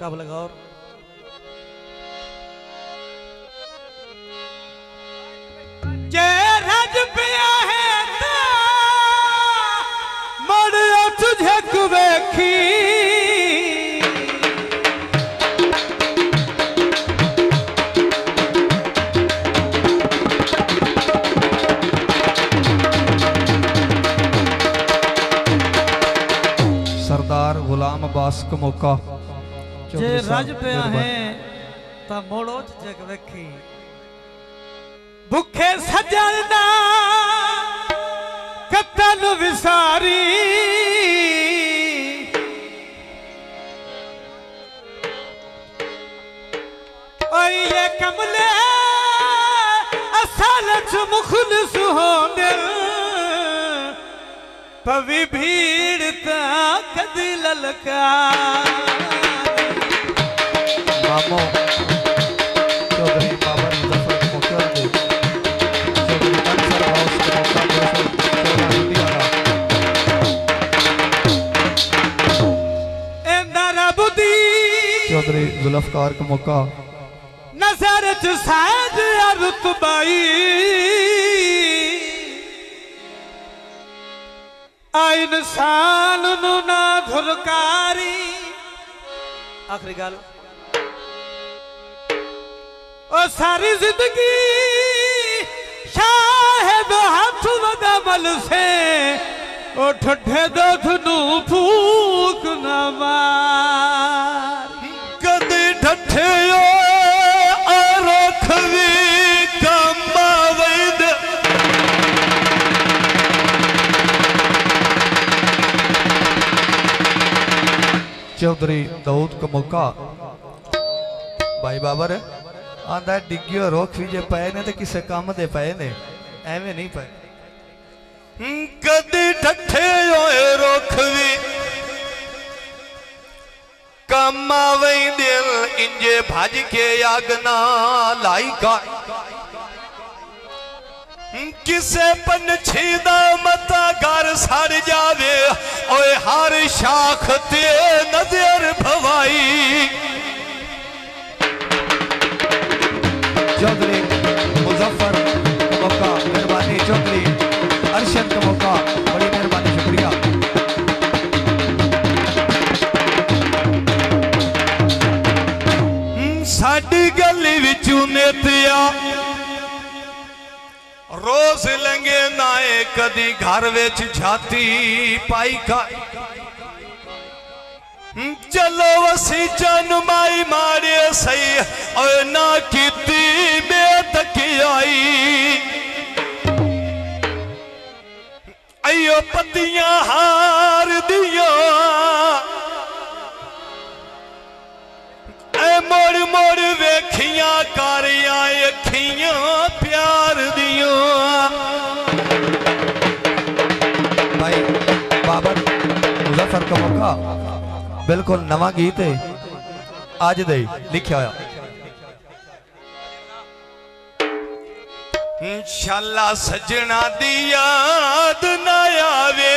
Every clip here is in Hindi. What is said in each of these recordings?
कब लगाओ जय राज पिया है मड़िया तुझे कुवेखी सरदार गुलाम अब्बास का मौका जे राज पिया है ता मोड़ो जग वेखी भुखे सजदा कतल विसारी ये कमले असल च मुखलिस होंदे पवी भीड़ ता कदी ललका मामो चौधरी बाबर मुजफ्फर को मौका दे चौधरी अंसर हाउस को मौका दे इंदर बुदी चौधरी जुल्फकार को मौका नजर च साज रुतबाई आ इंसान नु ना धुरकारी आखिरी गल ओ सारी जिंदगी शाहिद हाथ वदा मल से ओ ठठे दूध नु फूक न मार कदे ठठे रखवी कमावैद चौधरी दाऊद का मौका भाई बाबर आंदा डिग्गियो रोक भी जे पाए ने तो किसे काम दे पाए ने एवं नहीं पाए कदे ठठे रखवी कमावई दिल इंजे भज के आगना लाई का किसे पंछी दा मता घर सड़ जावे ओए हर शाख ते नजर भवाई चौधरी मुजफ्फर का मौका मेहरबानी चौधरी अरशद का मौका बड़ी मेहरबानी शुक्रिया साडी गली विचू नेतिया रोज लंगे नाए कदी घर विच झाती पाई का चलो वसी जन्माई मारे सही और ना कीती बेतकियाई अयो पतियां हार दिया मोड़ मोड़ वेखिया कारिया अखियां प्यार दियो भाई बाबर मुजफ्फर का मौका बिल्कुल नवा गीत है आज दे लिखा होया शाला सजना दी याद ना आवे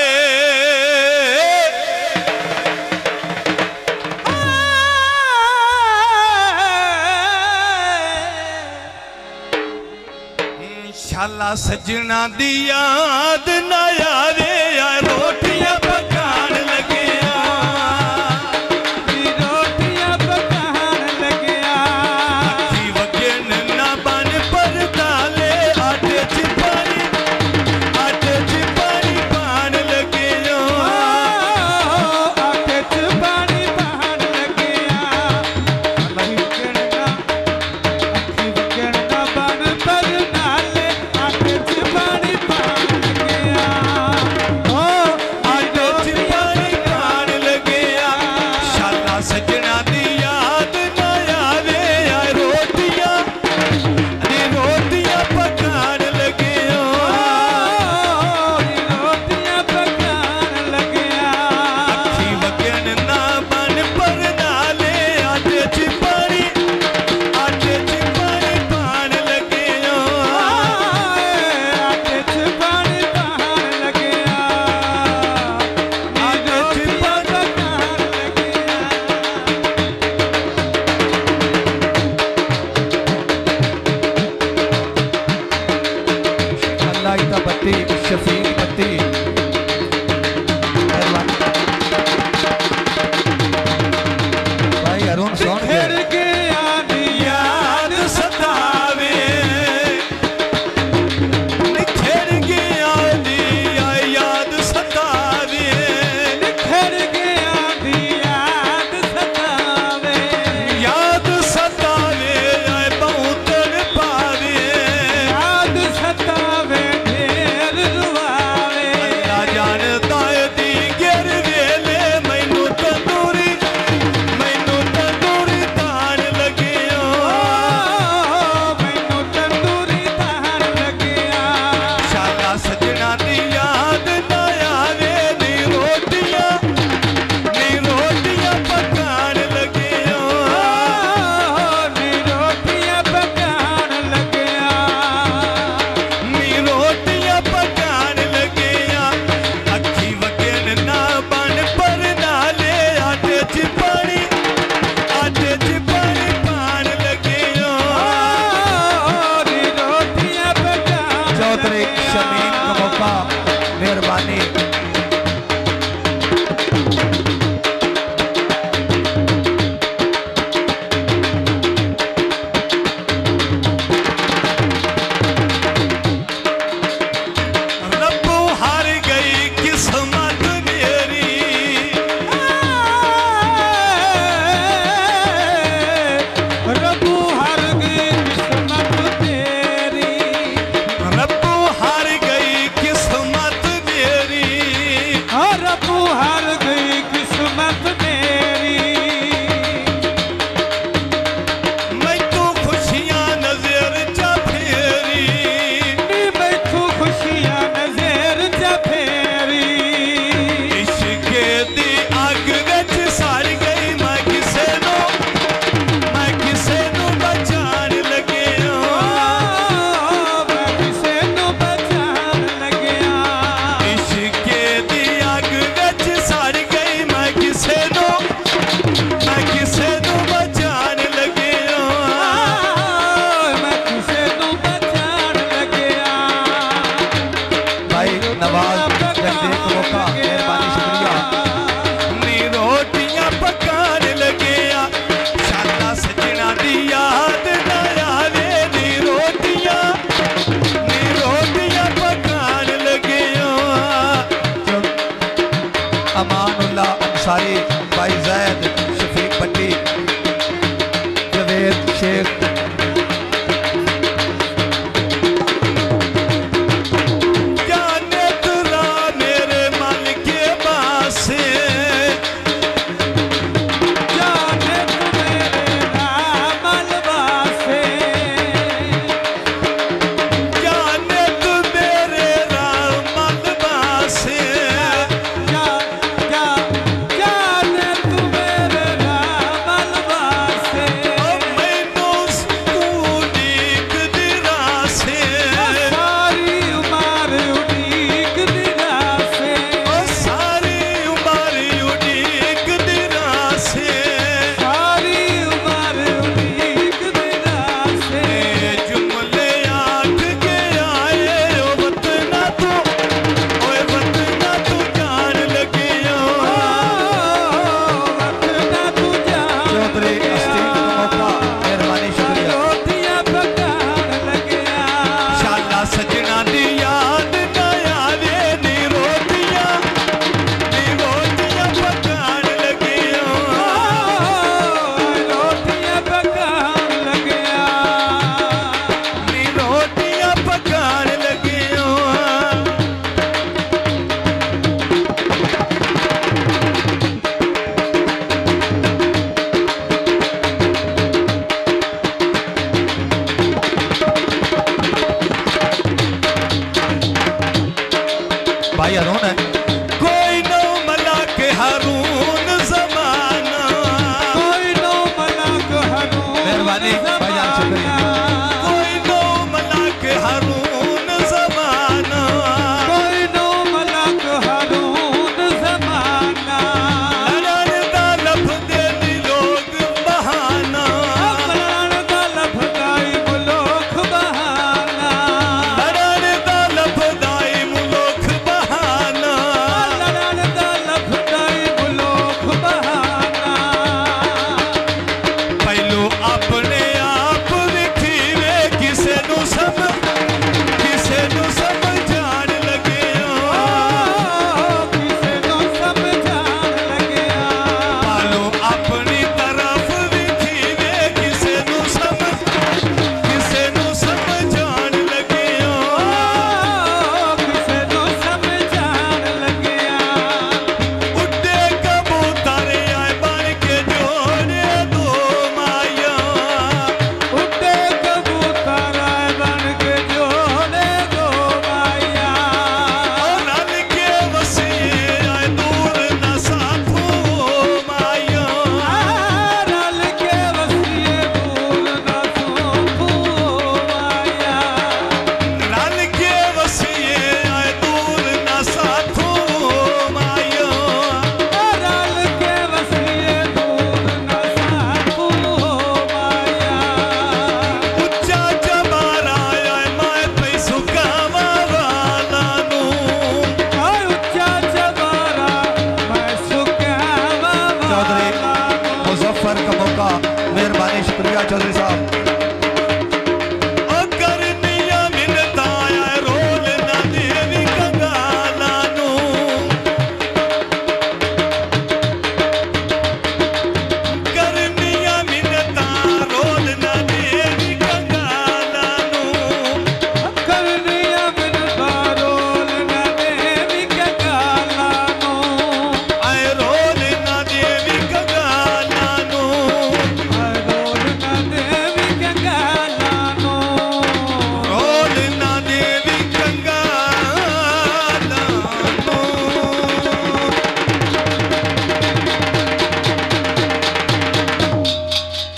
शाला सजना दी याद ना आवे रोटियां पकान लगे रोटियां पकान लगे अखी वगन ना बन पर डाले आटे च पानी पान लगे आटे च पानी पान लगे अखी वगन ना बन पर डाले आटे च पानी पान लगे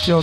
चौधरी